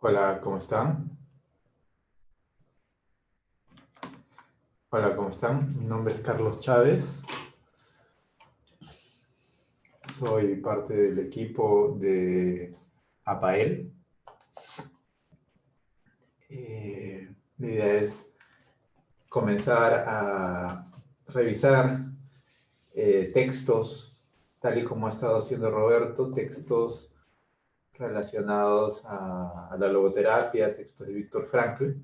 Hola, ¿cómo están? Hola, ¿cómo están? Mi nombre es Carlos Chávez. Soy parte del equipo de APAEL. La idea es comenzar a revisar textos, tal y como ha estado haciendo Roberto, textos relacionados a la logoterapia, textos de Víctor Frankl.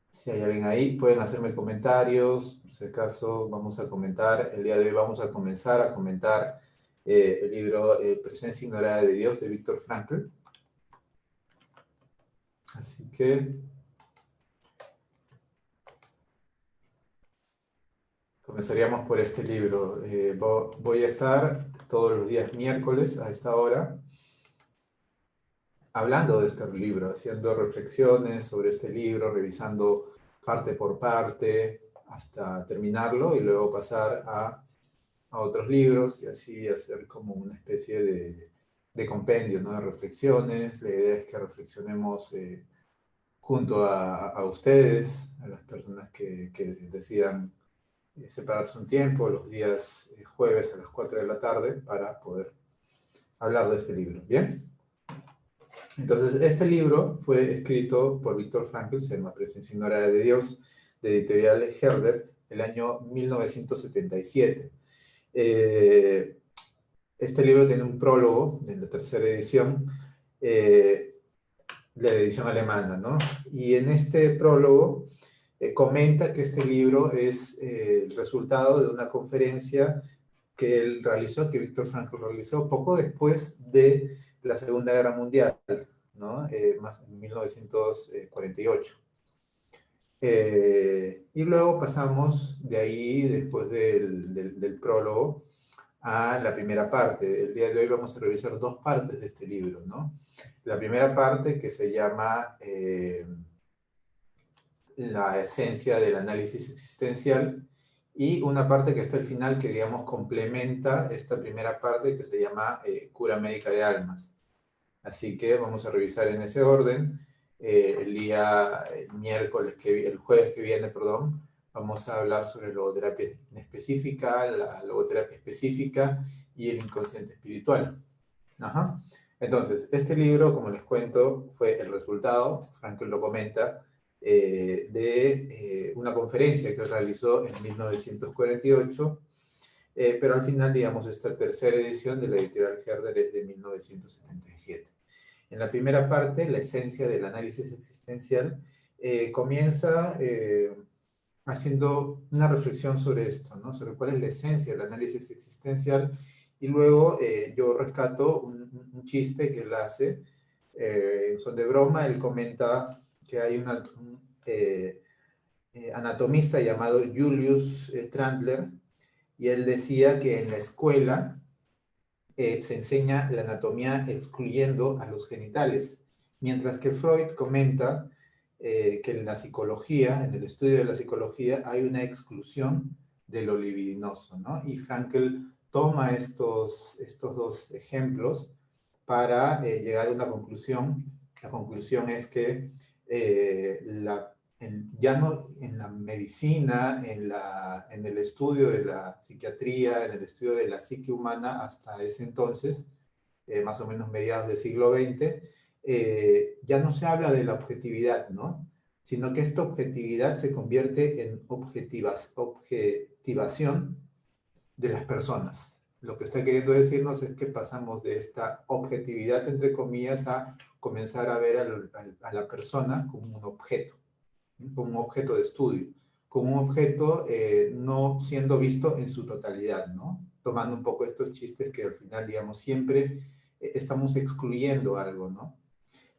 Si hay alguien ahí, pueden hacerme comentarios. Por si acaso, vamos a comentar. El día de hoy vamos a comenzar a comentar el libro Presencia Ignorada de Dios de Víctor Frankl. Así que comenzaríamos por este libro. Voy a estar todos los días miércoles a esta hora hablando de este libro, haciendo reflexiones sobre este libro, revisando parte por parte hasta terminarlo y luego pasar a otros libros y así hacer como una especie de compendio, ¿no? De reflexiones. La idea es que reflexionemos junto a ustedes, a las personas que decidan separarse un tiempo los días jueves a las 4 de la tarde para poder hablar de este libro. ¿Bien? Entonces, este libro fue escrito por Víctor Frankl, se llama Presencia Ignorada de Dios, de editorial Herder, el año 1977. Eh, Este libro tiene un prólogo en la tercera edición, de la edición alemana, ¿no? Y en este prólogo comenta que este libro es el resultado de una conferencia que él realizó, que Víctor Frankl realizó poco después de la Segunda Guerra Mundial, ¿no? Más en 1948. Y luego pasamos de ahí, después del prólogo, a la primera parte. El día de hoy vamos a revisar dos partes de este libro, ¿no? La primera parte que se llama la esencia del análisis existencial y una parte que está al final que, digamos, complementa esta primera parte que se llama cura médica de almas. Así que vamos a revisar en ese orden. El día miércoles, el jueves que viene, perdón, vamos a hablar sobre logoterapia específica, la logoterapia específica y el inconsciente espiritual. Ajá. Entonces, este libro, como les cuento, fue el resultado, Frankl lo comenta, de una conferencia que realizó en 1948, pero al final, digamos, esta tercera edición de la editorial Herder es de 1977. En la primera parte, la esencia del análisis existencial, comienza haciendo una reflexión sobre esto, ¿no? Sobre cuál es la esencia del análisis existencial, y luego yo rescato un chiste que él hace, en son de broma. Él comenta que hay un anatomista llamado Julius Trandler, y él decía que en la escuela se enseña la anatomía excluyendo a los genitales, mientras que Freud comenta que en la psicología, en el estudio de la psicología, hay una exclusión de lo libidinoso, ¿no? Y Frankl toma estos dos ejemplos para llegar a una conclusión. La conclusión es que ya no en la medicina, en el estudio de la psiquiatría, en el estudio de la psique humana hasta ese entonces, más o menos mediados del siglo XX, ya no se habla de la objetividad, ¿no? Sino que esta objetividad se convierte en objetivación de las personas. Lo que está queriendo decirnos es que pasamos de esta objetividad, entre comillas, a comenzar a ver a la persona como un objeto, como un objeto de estudio, como un objeto no siendo visto en su totalidad, ¿no? Tomando un poco estos chistes que al final, digamos, siempre estamos excluyendo algo, ¿no?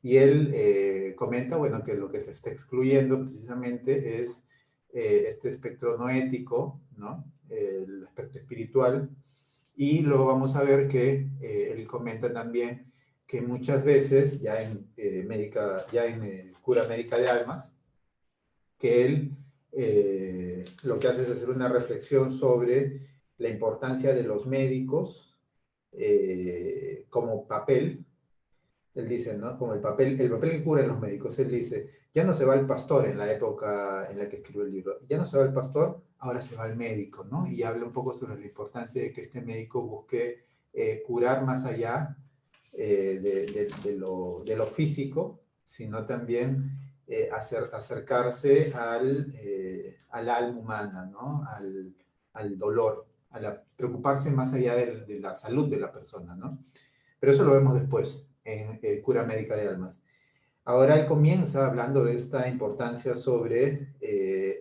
Y él comenta, bueno, que lo que se está excluyendo precisamente es este espectro no ético, ¿no? El aspecto espiritual. Y luego vamos a ver que él comenta también que muchas veces, ya en cura médica de almas, que él lo que hace es hacer una reflexión sobre la importancia de los médicos como papel, Él dice, ¿no? Como el papel que cubren los médicos. Él dice, ya no se va el pastor en la época en la que escribió el libro. Ya no se va el pastor, ahora se va el médico, ¿no? Y habla un poco sobre la importancia de que este médico busque curar más allá de lo físico, sino también acercarse al alma humana, ¿no? Al dolor, preocuparse más allá de la salud de la persona, ¿no? Pero eso lo vemos después en Cura Médica de Almas. Ahora él comienza hablando de esta importancia sobre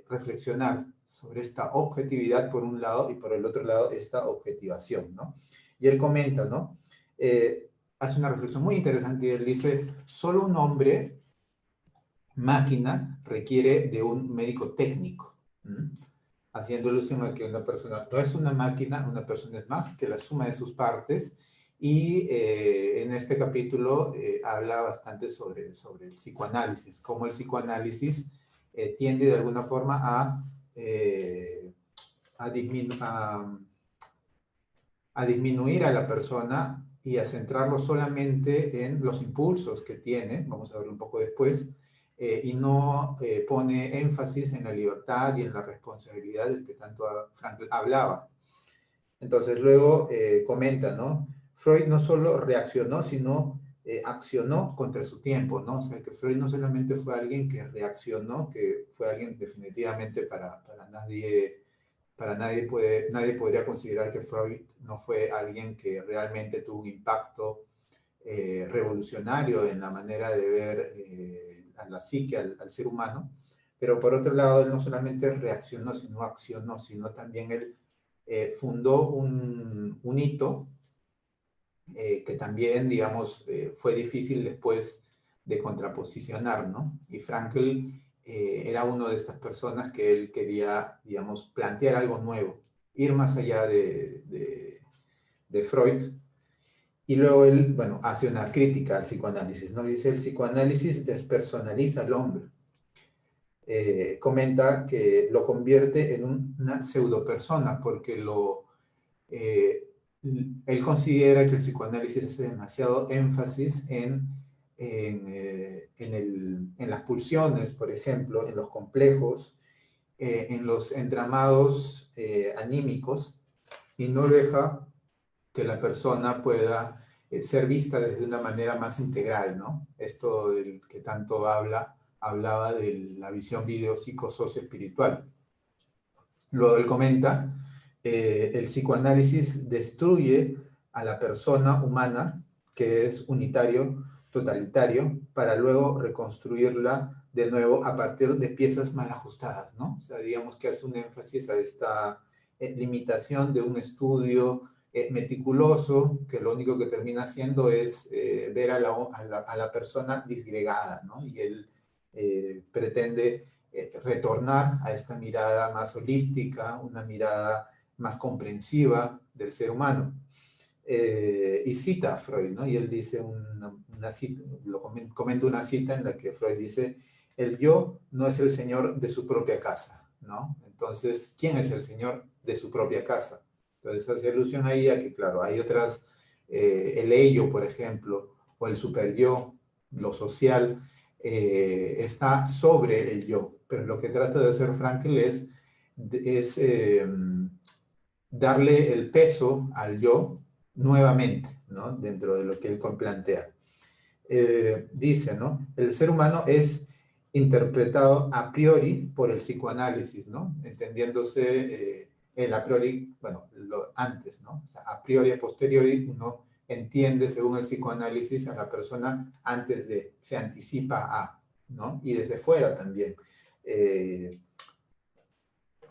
reflexionar sobre esta objetividad por un lado y por el otro lado esta objetivación, ¿no? Y él comenta, ¿no? Hace una reflexión muy interesante y él dice, solo un hombre máquina requiere de un médico técnico, ¿m? Haciendo alusión a que una persona no es una máquina, una persona es más que la suma de sus partes. Y en este capítulo habla bastante sobre el psicoanálisis, cómo el psicoanálisis tiende de alguna forma a, a disminuir a la persona y a centrarlo solamente en los impulsos que tiene, vamos a verlo un poco después, y no pone énfasis en la libertad y en la responsabilidad del que tanto Frankl hablaba. Entonces luego comenta, ¿no? Freud no solo reaccionó, sino accionó contra su tiempo, ¿no? O sea, que Freud no solamente fue alguien que reaccionó, que fue alguien definitivamente nadie podría considerar que Freud no fue alguien que realmente tuvo un impacto revolucionario en la manera de ver a la psique, al ser humano. Pero por otro lado, él no solamente reaccionó, sino accionó, sino también él fundó un hito que también, digamos, fue difícil después de contraposicionar, ¿no? Y Frankl era uno de estas personas que él quería, digamos, plantear algo nuevo, ir más allá de Freud. Y luego él, bueno, hace una crítica al psicoanálisis, ¿no? Dice, el psicoanálisis despersonaliza al hombre. Comenta que lo convierte en una pseudopersona porque eh, él considera que el psicoanálisis hace demasiado énfasis en las pulsiones, por ejemplo, en los complejos, en los entramados anímicos, y no deja que la persona pueda ser vista desde una manera más integral, ¿no? Esto del que tanto hablaba de la visión biopsicosocio-espiritual. Luego él comenta, el psicoanálisis destruye a la persona humana, que es unitario, totalitario, para luego reconstruirla de nuevo a partir de piezas mal ajustadas, ¿no? O sea, digamos que hace un énfasis a esta limitación de un estudio meticuloso, que lo único que termina haciendo es ver a la persona disgregada, ¿no? Y él pretende retornar a esta mirada más holística, una mirada más comprensiva del ser humano. Y cita a Freud, ¿no? Y él dice una cita, comenta una cita en la que Freud dice, el yo no es el señor de su propia casa, ¿no? Entonces, ¿quién es el señor de su propia casa? Entonces hace alusión ahí a que, claro, hay otras, el ello, por ejemplo, o el super yo, lo social, está sobre el yo, pero lo que trata de hacer Frankl es darle el peso al yo nuevamente, ¿no? Dentro de lo que él plantea. Dice, ¿no? El ser humano es interpretado a priori por el psicoanálisis, ¿no? Entendiéndose el a priori, bueno, antes, ¿no? O sea, a priori, a posteriori, uno entiende, según el psicoanálisis, a la persona antes de, se anticipa a, ¿no? Y desde fuera también.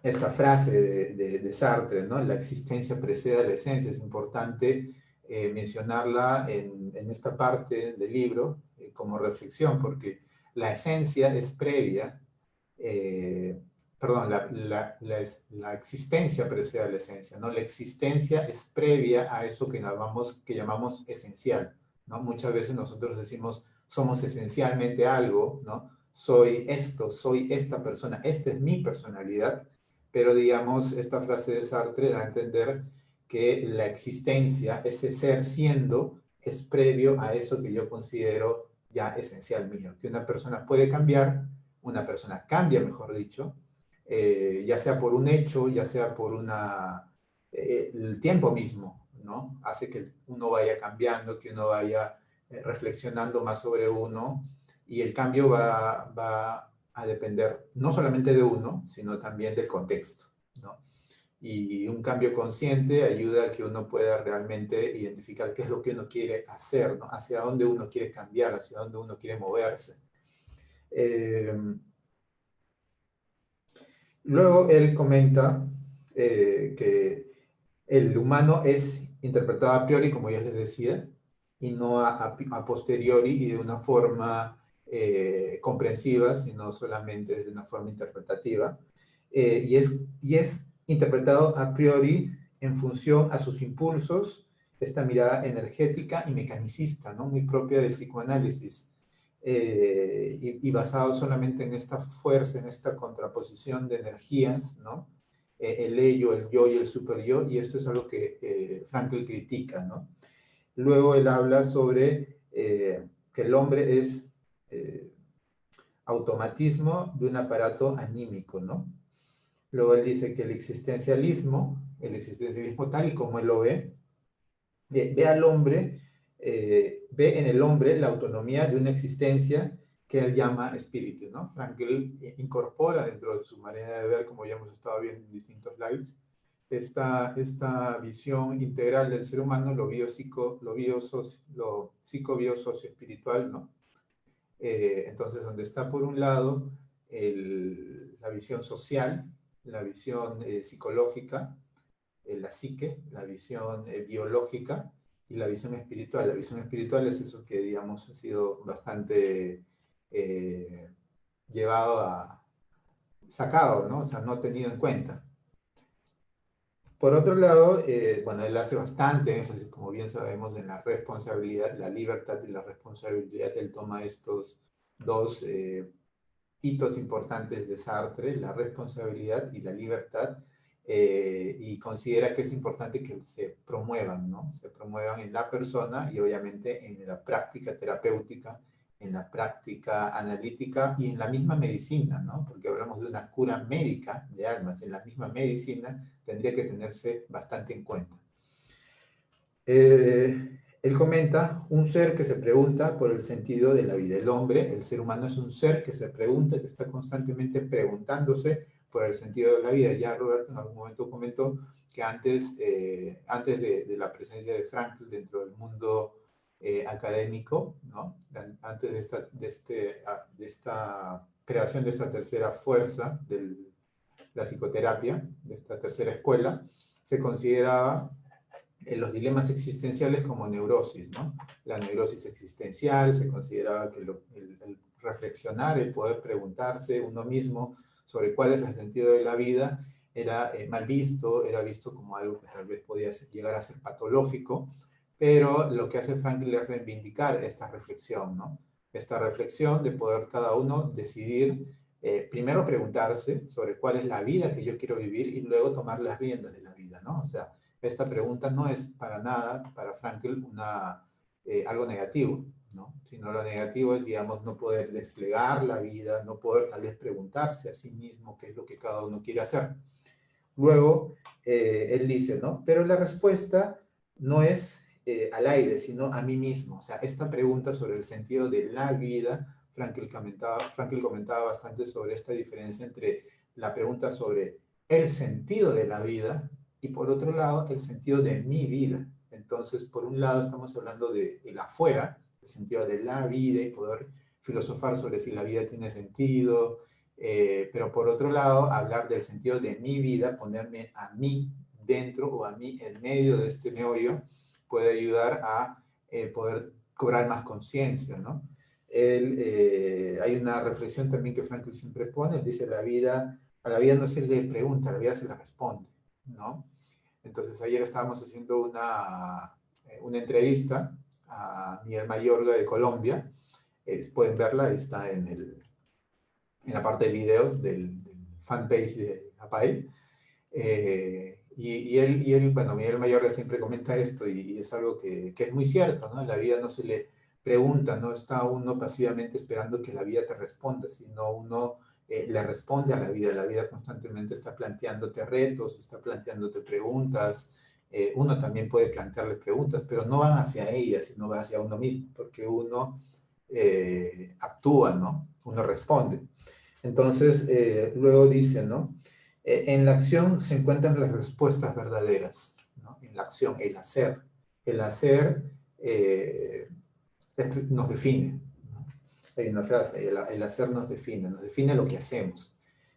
Esta frase de Sartre, ¿no? La existencia precede a la esencia, es importante mencionarla en esta parte del libro como reflexión, porque la esencia es previa, perdón, la existencia precede a la esencia, ¿no? La existencia es previa a eso que llamamos esencial, ¿no? Muchas veces nosotros decimos, somos esencialmente algo, ¿no? Soy esto, soy esta persona, esta es mi personalidad, pero digamos, esta frase de Sartre da a entender que la existencia, ese ser siendo, es previo a eso que yo considero ya esencial mío, que una persona puede cambiar, una persona cambia, mejor dicho, ya sea por un hecho, ya sea por el tiempo mismo, ¿no? Hace que uno vaya cambiando, que uno vaya reflexionando más sobre uno, y el cambio va a depender no solamente de uno, sino también del contexto, ¿no? Y un cambio consciente ayuda a que uno pueda realmente identificar qué es lo que uno quiere hacer, ¿no? Hacia dónde uno quiere cambiar, hacia dónde uno quiere moverse. Luego él comenta que el humano es interpretado a priori, como ya les decía, y no a posteriori y de una forma comprensiva, sino solamente de una forma interpretativa. Y es interpretado a priori en función a sus impulsos, esta mirada energética y mecanicista, ¿no? Muy propia del psicoanálisis, y basado solamente en esta fuerza, en esta contraposición de energías, ¿no? El ello, el yo y el superyo, y esto es algo que Frankl critica, ¿no? Luego él habla sobre que el hombre es automatismo de un aparato anímico, ¿no? Luego él dice que el existencialismo tal y como él lo ve al hombre, ve en el hombre la autonomía de una existencia que él llama espíritu, ¿no? Frankl incorpora dentro de su manera de ver, como ya hemos estado viendo en distintos lives, esta visión integral del ser humano, lo psico-bio-socio-espiritual, ¿no? Entonces, donde está por un lado la visión social, la visión psicológica, la psique, la visión biológica y la visión espiritual. La visión espiritual es eso que, digamos, ha sido bastante llevado sacado, ¿no? O sea, no tenido en cuenta. Por otro lado, bueno, él hace bastante énfasis, como bien sabemos, en la responsabilidad, la libertad y la responsabilidad. Él toma estos dos hitos importantes de Sartre, la responsabilidad y la libertad, y considera que es importante que se promuevan, ¿no? Se promuevan en la persona y obviamente en la práctica terapéutica, en la práctica analítica y en la misma medicina, ¿no? Porque hablamos de una cura médica de almas, en la misma medicina tendría que tenerse bastante en cuenta. Él comenta, un ser que se pregunta por el sentido de la vida. El hombre, el ser humano, es un ser que se pregunta, que está constantemente preguntándose por el sentido de la vida. Ya Roberto en algún momento comentó que antes de la presencia de Frankl dentro del mundo académico, ¿no? Antes de esta creación de esta tercera fuerza de la psicoterapia, de esta tercera escuela, se consideraba los dilemas existenciales como neurosis, ¿no? La neurosis existencial se consideraba que el reflexionar, el poder preguntarse uno mismo sobre cuál es el sentido de la vida, era mal visto, era visto como algo que tal vez podía llegar a ser patológico, pero lo que hace Frankl es reivindicar esta reflexión, ¿no? Esta reflexión de poder cada uno decidir, primero preguntarse sobre cuál es la vida que yo quiero vivir y luego tomar las riendas de la vida, ¿no? O sea, esta pregunta no es para nada, para Frankl, algo negativo, ¿no? Sino lo negativo es, digamos, no poder desplegar la vida, no poder tal vez preguntarse a sí mismo qué es lo que cada uno quiere hacer. Luego, él dice, ¿no? Pero la respuesta no es al aire, sino a mí mismo. O sea, esta pregunta sobre el sentido de la vida, Frankl comentaba bastante sobre esta diferencia entre la pregunta sobre el sentido de la vida y por otro lado el sentido de mi vida. Entonces, por un lado estamos hablando de el afuera, el sentido de la vida y poder filosofar sobre si la vida tiene sentido, pero por otro lado, hablar del sentido de mi vida, ponerme a mí dentro o a mí en medio de este meollo, puede ayudar a poder cobrar más conciencia, ¿no? Hay una reflexión también que Frankl siempre pone, dice, a la vida no se le pregunta, a la vida se le responde, ¿no? Entonces ayer estábamos haciendo una entrevista a Miguel Mayorga de Colombia, pueden verla, está en la parte de video del fanpage de APAEL, bueno, Miguel Mayorga siempre comenta esto y es algo que es muy cierto, ¿no? En la vida no se le pregunta, no está uno pasivamente esperando que la vida te responda, sino uno le responde a la vida constantemente está planteándote retos, está planteándote preguntas, uno también puede plantearle preguntas, pero no van hacia ella, sino va hacia uno mismo, porque uno actúa, ¿no? Uno responde. Entonces, luego dice, ¿no? En la acción se encuentran las respuestas verdaderas, ¿no? En la acción, el hacer. El hacer nos define, ¿no? Hay una frase, el hacer nos define lo que hacemos.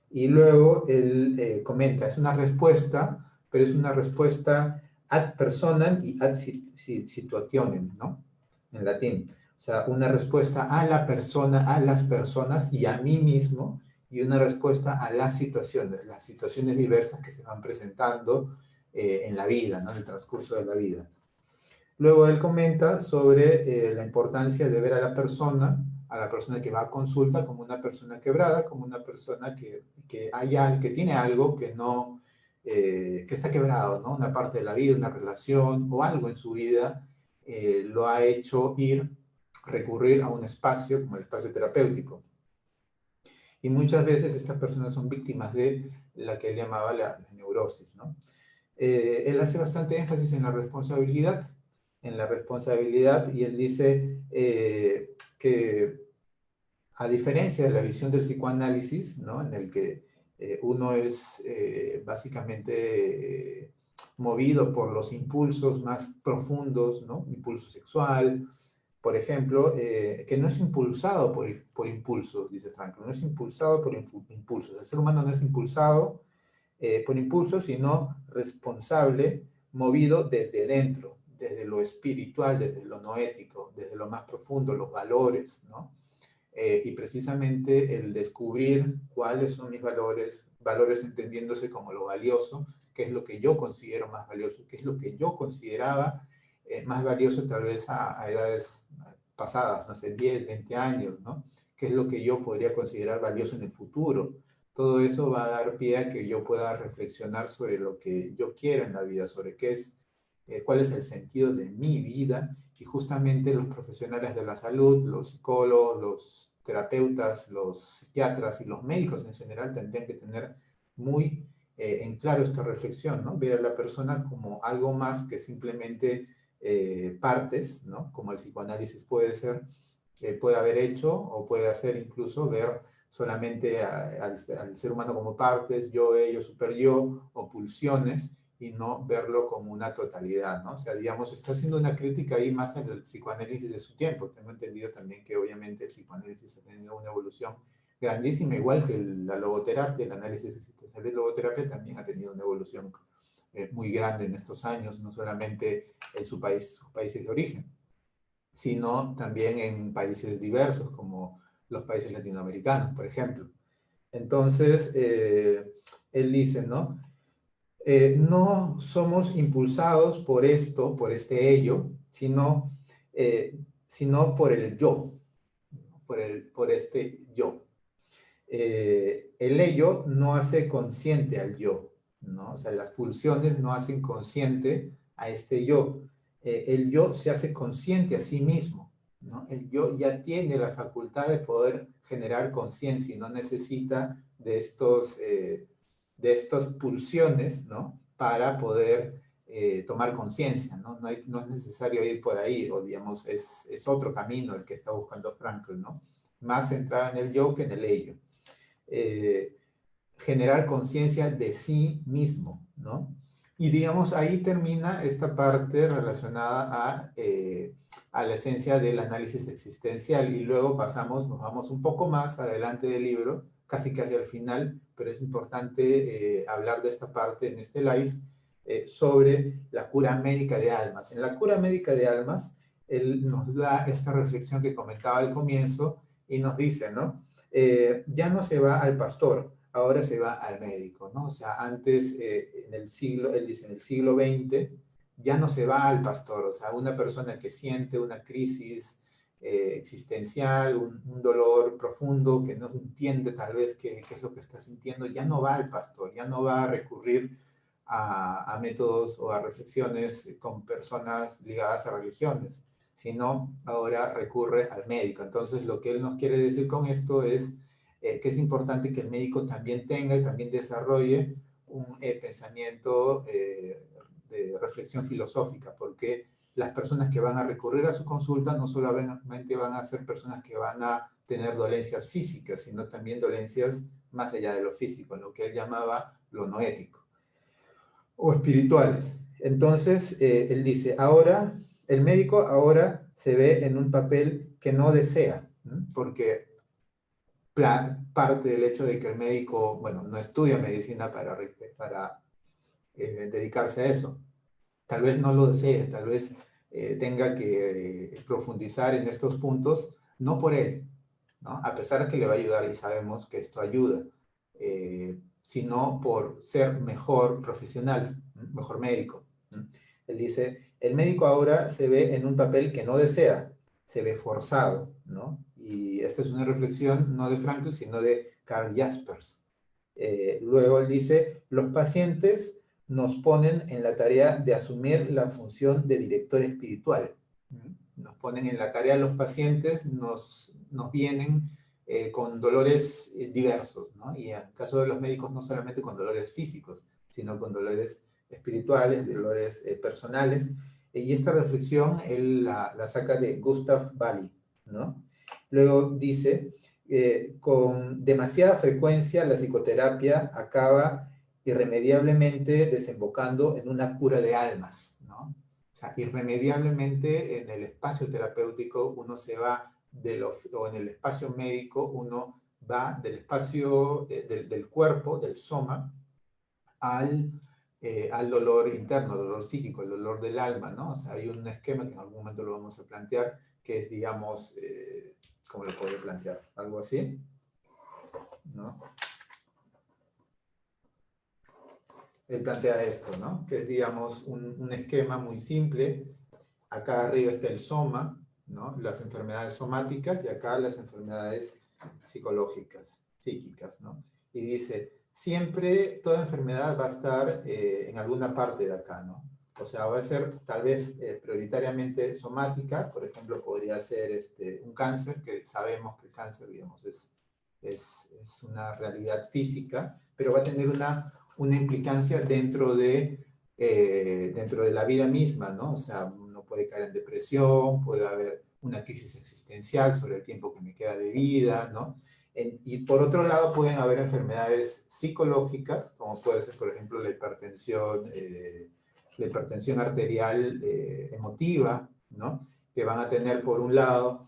Y luego él comenta, es una respuesta, pero es una respuesta ad personam y ad situationem, ¿no? En latín. O sea, una respuesta a la persona, a las personas y a mí mismo, y una respuesta a las situaciones diversas que se van presentando en la vida, ¿no? En el transcurso de la vida. Luego él comenta sobre la importancia de ver a la persona que va a consulta como una persona quebrada, como una persona que tiene algo que no, que está quebrado, ¿no? Una parte de la vida, una relación o algo en su vida lo ha hecho recurrir a un espacio como el espacio terapéutico. Y muchas veces estas personas son víctimas de la que él llamaba la neurosis, ¿no? Él hace bastante énfasis en la responsabilidad, y él dice que a diferencia de la visión del psicoanálisis, ¿no? En el que uno es básicamente movido por los impulsos más profundos, ¿no? Impulso sexual, por ejemplo, que no es impulsado por impulsos, dice Frankl, no es impulsado por impulsos. El ser humano no es impulsado por impulsos, sino responsable, movido desde dentro, desde lo espiritual, desde lo noético, desde lo más profundo, los valores, ¿no? Y precisamente el descubrir cuáles son mis valores, valores entendiéndose como lo valioso, qué es lo que yo considero más valioso, qué es lo que yo consideraba más valioso tal vez a edades pasadas, no sé, 10, 20 años, ¿no? ¿Qué es lo que yo podría considerar valioso en el futuro? Todo eso va a dar pie a que yo pueda reflexionar sobre lo que yo quiero en la vida, sobre cuál es el sentido de mi vida, y justamente los profesionales de la salud, los psicólogos, los terapeutas, los psiquiatras y los médicos en general tendrían que tener muy en claro esta reflexión, ¿no? Ver a la persona como algo más que simplemente partes, ¿no? Como el psicoanálisis puede ser, puede haber hecho o puede hacer incluso ver solamente al ser humano como partes, yo, ellos, super yo, o pulsiones, y no verlo como una totalidad, ¿no? O sea, digamos, está haciendo una crítica ahí más al psicoanálisis de su tiempo. Tengo entendido también que obviamente el psicoanálisis ha tenido una evolución grandísima, igual que la logoterapia, el análisis existencial de logoterapia también ha tenido una evolución muy grande en estos años, no solamente en sus países de origen, sino también en países diversos como los países latinoamericanos, por ejemplo. Entonces, él dice, ¿no? No somos impulsados por esto, por este ello, sino por el yo, por este yo. El ello no hace consciente al yo, ¿no? O sea, las pulsiones no hacen consciente a este yo. El yo se hace consciente a sí mismo, ¿no? El yo ya tiene la facultad de poder generar conciencia y no necesita de estas pulsiones, ¿no? Para poder tomar conciencia, ¿no? No es necesario ir por ahí, o digamos, es otro camino el que está buscando Frankl, ¿no? Más centrado en el yo que en el ello. Eh, Generar conciencia de sí mismo, ¿no? Y digamos, ahí termina esta parte relacionada a la esencia del análisis existencial, y luego nos vamos un poco más adelante del libro, casi casi al final, pero es importante hablar de esta parte en este live, sobre la cura médica de almas. En la cura médica de almas, él nos da esta reflexión que comentaba al comienzo y nos dice, ¿no? Ya no se va al pastor, ahora se va al médico, ¿no? O sea, antes, él dice, en el siglo XX, ya no se va al pastor, o sea, una persona que siente una crisis existencial, un dolor profundo, que no entiende tal vez qué es lo que está sintiendo, ya no va al pastor, ya no va a recurrir a métodos o a reflexiones con personas ligadas a religiones, sino ahora recurre al médico. Entonces, lo que él nos quiere decir con esto es que es importante que el médico también tenga y también desarrolle un pensamiento de reflexión filosófica, porque las personas que van a recurrir a su consulta no solamente van a ser personas que van a tener dolencias físicas, sino también dolencias más allá de lo físico, lo que él llamaba lo noético, o espirituales. Entonces, él dice, ahora, el médico ahora se ve en un papel que no desea, ¿no? Porque parte del hecho de que el médico, bueno, no estudia medicina para dedicarse a eso. Tal vez no lo desee, tal vez tenga que profundizar en estos puntos, no por él, ¿no? A pesar de que le va a ayudar y sabemos que esto ayuda, sino por ser mejor profesional, mejor médico. Él dice, el médico ahora se ve en un papel que no desea, se ve forzado, ¿no? Y esta es una reflexión no de Frankl, sino de Karl Jaspers. Luego él dice, los pacientes nos ponen en la tarea de asumir la función de director espiritual. Nos ponen en la tarea los pacientes, nos vienen con dolores diversos, ¿no? Y en el caso de los médicos, no solamente con dolores físicos, sino con dolores espirituales, dolores personales. Y esta reflexión él la saca de Gustav Bali, ¿no? Luego dice, con demasiada frecuencia la psicoterapia acaba irremediablemente desembocando en una cura de almas, ¿no? O sea, irremediablemente en el espacio terapéutico uno se va o en el espacio médico uno va del espacio del cuerpo, del soma, al dolor interno, al dolor psíquico, el dolor del alma, ¿no? O sea, hay un esquema que en algún momento lo vamos a plantear, que es, digamos, ¿cómo lo podría plantear? Algo así, ¿no? Él plantea esto, ¿no? Que es, digamos, un esquema muy simple. Acá arriba está el soma, ¿no? Las enfermedades somáticas, y acá las enfermedades psicológicas, psíquicas, ¿no? Y dice, siempre toda enfermedad va a estar en alguna parte de acá, ¿no? O sea, va a ser tal vez prioritariamente somática, por ejemplo, podría ser un cáncer, que sabemos que el cáncer, digamos, es una realidad física, pero va a tener una implicancia dentro de la vida misma, ¿no? O sea, uno puede caer en depresión, puede haber una crisis existencial sobre el tiempo que me queda de vida, ¿no? Y por otro lado pueden haber enfermedades psicológicas, como puede ser, por ejemplo, la hipertensión arterial emotiva, ¿no? Que van a tener, por un lado,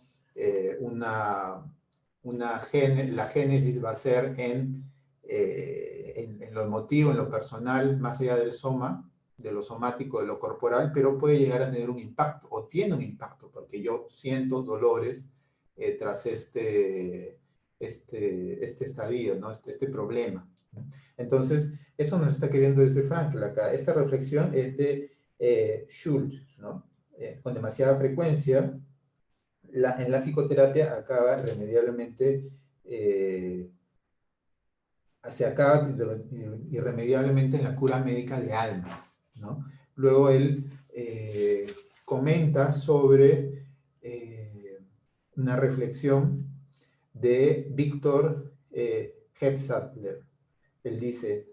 la génesis va a ser en lo emotivo, en lo personal, más allá del soma, de lo somático, de lo corporal, pero puede llegar a tener un impacto, o tiene un impacto, porque yo siento dolores tras este estadio, ¿no? Este problema. Entonces, eso nos está queriendo decir Frankl acá. Esta reflexión es de Schultz, ¿no? Con demasiada frecuencia, en la psicoterapia acaba irremediablemente, se acaba irremediablemente en la cura médica de almas, ¿no? Luego él comenta sobre una reflexión de Víctor Hepsattler. Él dice,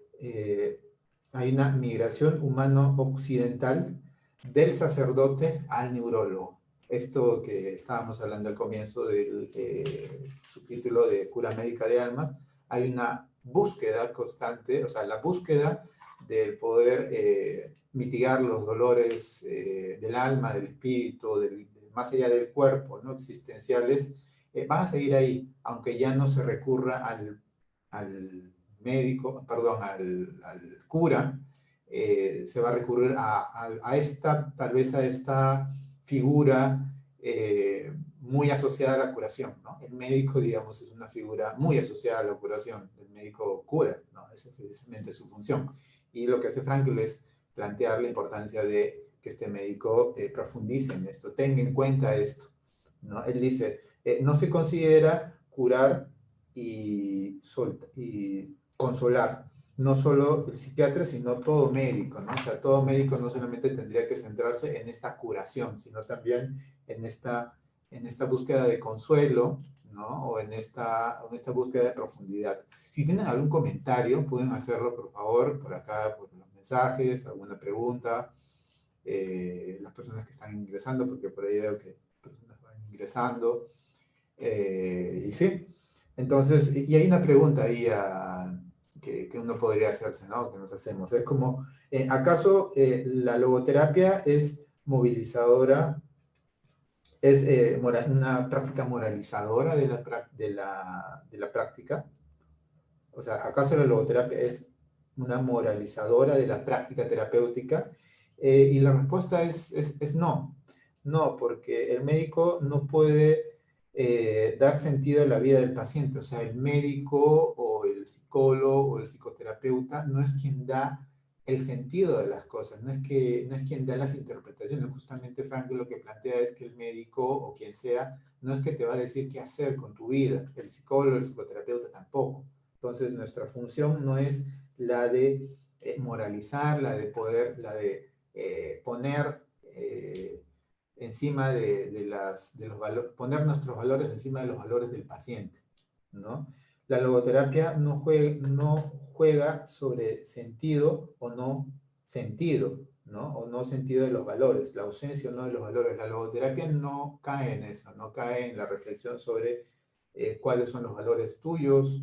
hay una migración humano-occidental del sacerdote al neurólogo. Esto que estábamos hablando al comienzo del subtítulo de Cura Médica de Almas, hay una búsqueda constante, o sea, la búsqueda del poder mitigar los dolores del alma, del espíritu, más allá del cuerpo, ¿no? Existenciales, van a seguir ahí, aunque ya no se recurra al médico, perdón, al cura, se va a recurrir tal vez a esta figura muy asociada a la curación, ¿no? El médico, digamos, es una figura muy asociada a la curación. El médico cura, ¿no? Esa es precisamente su función. Y lo que hace Frankl es plantear la importancia de que este médico profundice en esto, tenga en cuenta esto, ¿no? Él dice, no se considera curar y consolar, no solo el psiquiatra, sino todo médico, ¿no? O sea, todo médico no solamente tendría que centrarse en esta curación, sino también en esta búsqueda de consuelo, ¿no? O en esta búsqueda de profundidad. Si tienen algún comentario, pueden hacerlo, por favor, por acá, por los mensajes, alguna pregunta, las personas que están ingresando, porque por ahí veo que personas van ingresando. Y sí, entonces, y hay una pregunta ahí que uno podría hacerse, ¿no? Que nos hacemos. Es como, ¿acaso la logoterapia es movilizadora, es una práctica moralizadora de la práctica? O sea, ¿acaso la logoterapia es una moralizadora de la práctica terapéutica? Y la respuesta es no. No, porque el médico no puede dar sentido a la vida del paciente. O sea, el médico o el psicólogo o el psicoterapeuta no es quien da el sentido de las cosas, no es quien da las interpretaciones. Justamente Frank lo que plantea es que el médico o quien sea no es que te va a decir qué hacer con tu vida, el psicólogo, el psicoterapeuta tampoco. Entonces, nuestra función no es la de moralizar, la de poner encima de los valores, poner nuestros valores encima de los valores del paciente, ¿no? La logoterapia no juega sobre sentido o no sentido, ¿no? O no sentido de los valores, la ausencia o no de los valores. La logoterapia no cae en eso, no cae en la reflexión sobre cuáles son los valores tuyos,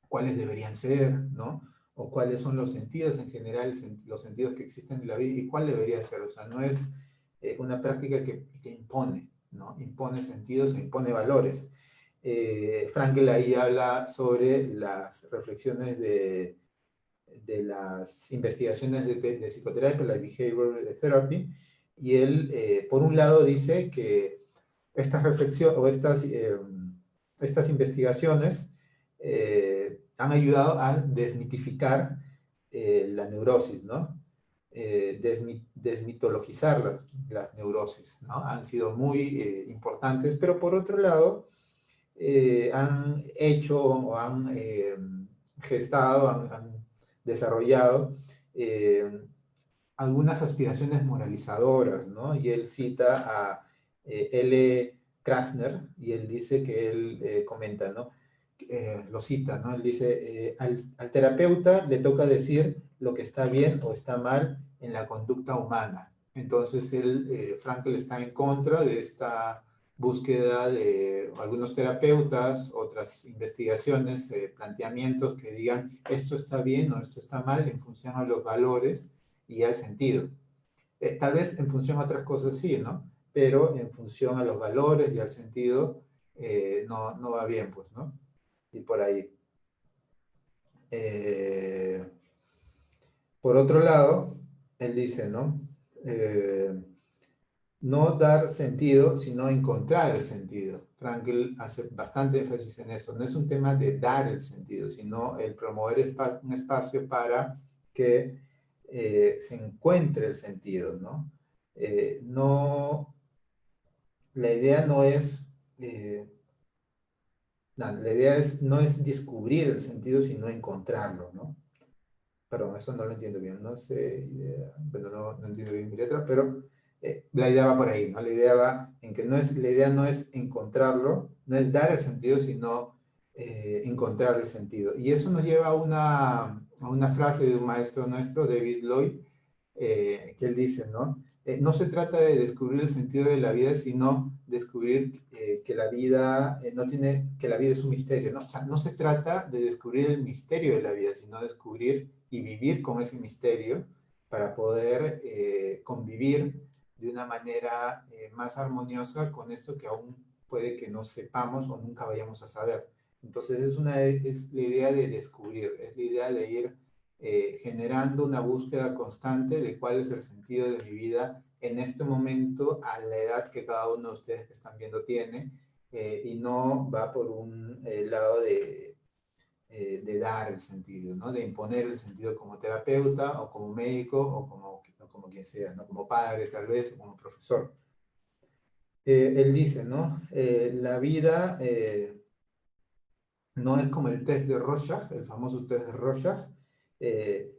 cuáles deberían ser, ¿no? O cuáles son los sentidos en general, los sentidos que existen en la vida y cuál debería ser. O sea, no es una práctica que impone, ¿no? Impone sentidos e impone valores. Frankl ahí habla sobre las reflexiones de las investigaciones de psicoterapia, la behavioral therapy, y él, por un lado, dice que estas reflexiones o estas investigaciones han ayudado a desmitificar la neurosis, ¿no? Desmitologizar las neurosis, ¿no? Han sido muy importantes, pero por otro lado, han hecho o han gestado, han desarrollado algunas aspiraciones moralizadoras, ¿no? Y él cita a L. Krasner, y él dice que él comenta, ¿no? Lo cita, ¿no? Él dice, al terapeuta le toca decir lo que está bien o está mal en la conducta humana. Entonces, Frankl está en contra de esta búsqueda de algunos terapeutas, otras investigaciones, planteamientos que digan esto está bien o esto está mal en función a los valores y al sentido. Tal vez en función a otras cosas sí, ¿no? Pero en función a los valores y al sentido no va bien, pues, ¿no? Y por ahí. Eh, por otro lado, él dice, ¿no? No dar sentido, sino encontrar el sentido. Frankl hace bastante énfasis en eso. No es un tema de dar el sentido, sino el promover un espacio para que se encuentre el sentido, ¿no? No, la idea no es, la idea no es descubrir el sentido, sino encontrarlo, ¿no? Perdón, eso no lo entiendo bien, no sé, bueno, no entiendo bien mi letra, pero la idea va por ahí, ¿no? La idea va en que la idea no es encontrarlo, no es dar el sentido, sino encontrar el sentido. Y eso nos lleva a una frase de un maestro nuestro, David Lloyd, que él dice, ¿no? No se trata de descubrir el sentido de la vida, sino descubrir que la vida no tiene, que la vida es un misterio, ¿no? O sea, no se trata de descubrir el misterio de la vida, sino descubrir y vivir con ese misterio para poder convivir de una manera más armoniosa con esto que aún puede que no sepamos o nunca vayamos a saber. Entonces es la idea de descubrir, es la idea de ir generando una búsqueda constante de cuál es el sentido de mi vida en este momento, a la edad que cada uno de ustedes que están viendo tiene, y no va por un lado de dar el sentido, ¿no? De imponer el sentido como terapeuta o como médico o como quien sea, ¿no? Como padre tal vez o como profesor. Él dice, ¿no? La vida no es como el test de Rorschach, el famoso test de Rorschach,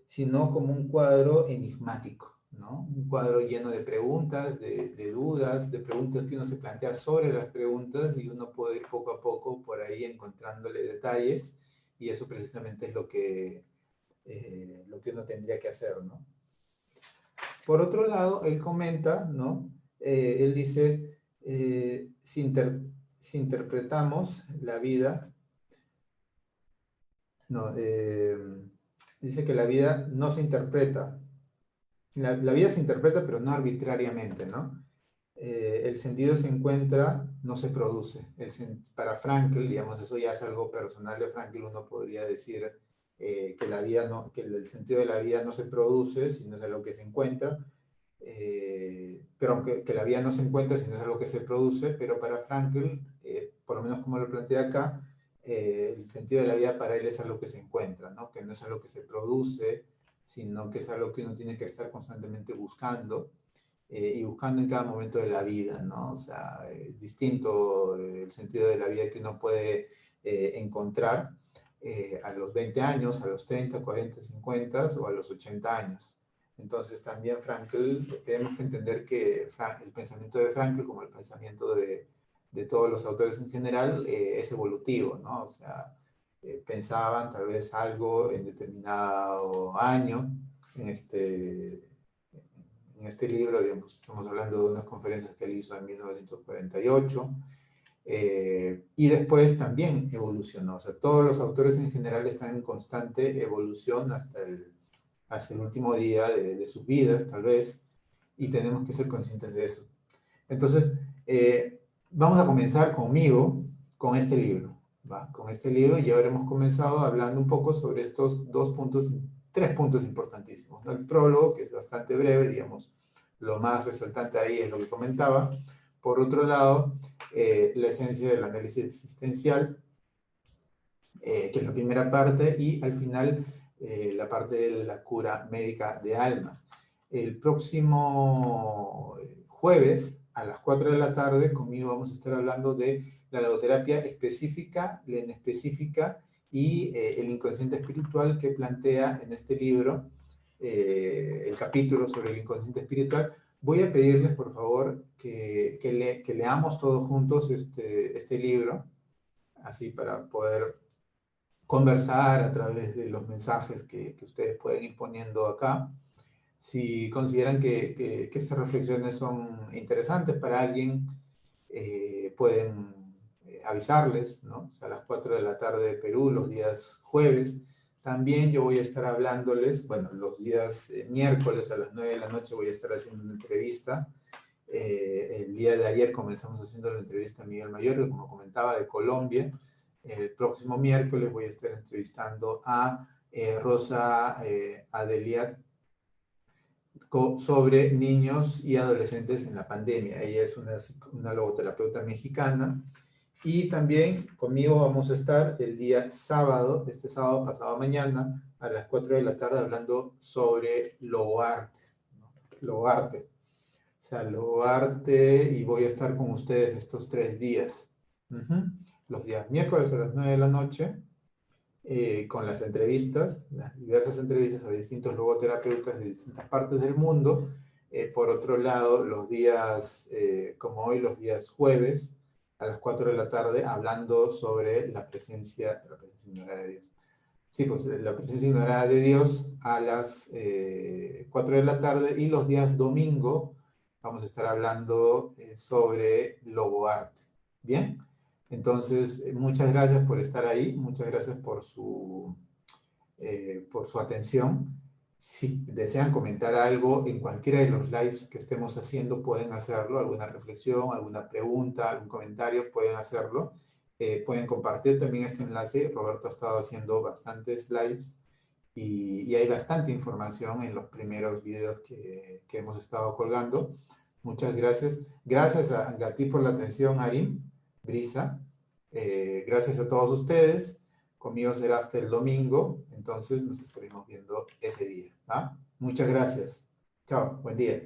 sino como un cuadro enigmático, ¿no? Un cuadro lleno de preguntas, de dudas, de preguntas que uno se plantea sobre las preguntas y uno puede ir poco a poco por ahí encontrándole detalles y eso precisamente es lo que uno tendría que hacer, ¿no? Por otro lado, él comenta, ¿no? Él dice, si interpretamos la vida, no, dice que la vida no se interpreta, la vida se interpreta pero no arbitrariamente, ¿no? El sentido se encuentra, no se produce. Para Frankl, digamos, eso ya es algo personal de Frankl, uno podría decir que la vida no, que el sentido de la vida no se produce, sino es algo que se encuentra, pero aunque que la vida no se encuentra, sino es algo que se produce, pero para Frankl, por lo menos como lo plantea acá, el sentido de la vida para él es algo que se encuentra, ¿no? Que no es algo que se produce, sino que es algo que uno tiene que estar constantemente buscando y buscando en cada momento de la vida, ¿no? O sea, es distinto el sentido de la vida que uno puede encontrar a los 20 años, a los 30, 40, 50 o a los 80 años. Entonces también Frankl, tenemos que entender que el pensamiento de Frankl, como el pensamiento de todos los autores en general, es evolutivo, ¿no? O sea, pensaban tal vez algo en determinado año, en este libro, digamos, estamos hablando de unas conferencias que él hizo en 1948, y después también evolucionó. O sea, todos los autores en general están en constante evolución hasta el último día de sus vidas, tal vez, y tenemos que ser conscientes de eso. Entonces, vamos a comenzar conmigo con este libro, ¿va? Con este libro ya habremos comenzado hablando un poco sobre estos tres puntos importantísimos, ¿no? El prólogo, que es bastante breve, digamos, lo más resaltante ahí es lo que comentaba. Por otro lado, la esencia del análisis existencial, que es la primera parte, y al final la parte de la cura médica de almas. El próximo jueves a las 4 de la tarde conmigo vamos a estar hablando de la logoterapia específica, la inespecífica y el inconsciente espiritual que plantea en este libro el capítulo sobre el inconsciente espiritual. Voy a pedirles, por favor, que leamos todos juntos este libro, así para poder conversar a través de los mensajes que ustedes pueden ir poniendo acá. Si consideran que estas reflexiones son interesantes para alguien, pueden avisarles, ¿no? O sea, a las 4 de la tarde de Perú, los días jueves. También yo voy a estar hablándoles, bueno, los días miércoles a las 9 de la noche voy a estar haciendo una entrevista. El día de ayer comenzamos haciendo la entrevista a Miguel Mayor, como comentaba, de Colombia. El próximo miércoles voy a estar entrevistando a Rosa Adeliat sobre niños y adolescentes en la pandemia. Ella es una logoterapeuta mexicana. Y también conmigo vamos a estar el día sábado, este sábado pasado mañana, a las 4 de la tarde, hablando sobre logoarte, ¿no? Logoarte. O sea, logoarte, y voy a estar con ustedes estos 3 días. Los días miércoles a las 9 de la noche, con las entrevistas, las diversas entrevistas a distintos logoterapeutas de distintas partes del mundo. Por otro lado, los días, como hoy, los días jueves, a las 4 de la tarde, hablando sobre la presencia ignorada de Dios. Sí, pues la presencia ignorada de Dios a las 4 de la tarde, y los días domingo vamos a estar hablando sobre logoarte. ¿Bien? Entonces, muchas gracias por estar ahí, muchas gracias por su atención. Si desean comentar algo en cualquiera de los lives que estemos haciendo, pueden hacerlo, alguna reflexión, alguna pregunta, algún comentario, pueden hacerlo. Pueden compartir también este enlace. Roberto ha estado haciendo bastantes lives y hay bastante información en los primeros videos que hemos estado colgando. Muchas gracias. Gracias a ti por la atención, Arim, Brisa. Gracias a todos ustedes. Conmigo será hasta el domingo, entonces nos estaremos viendo ese día. ¿Va? Muchas gracias. Chao, buen día.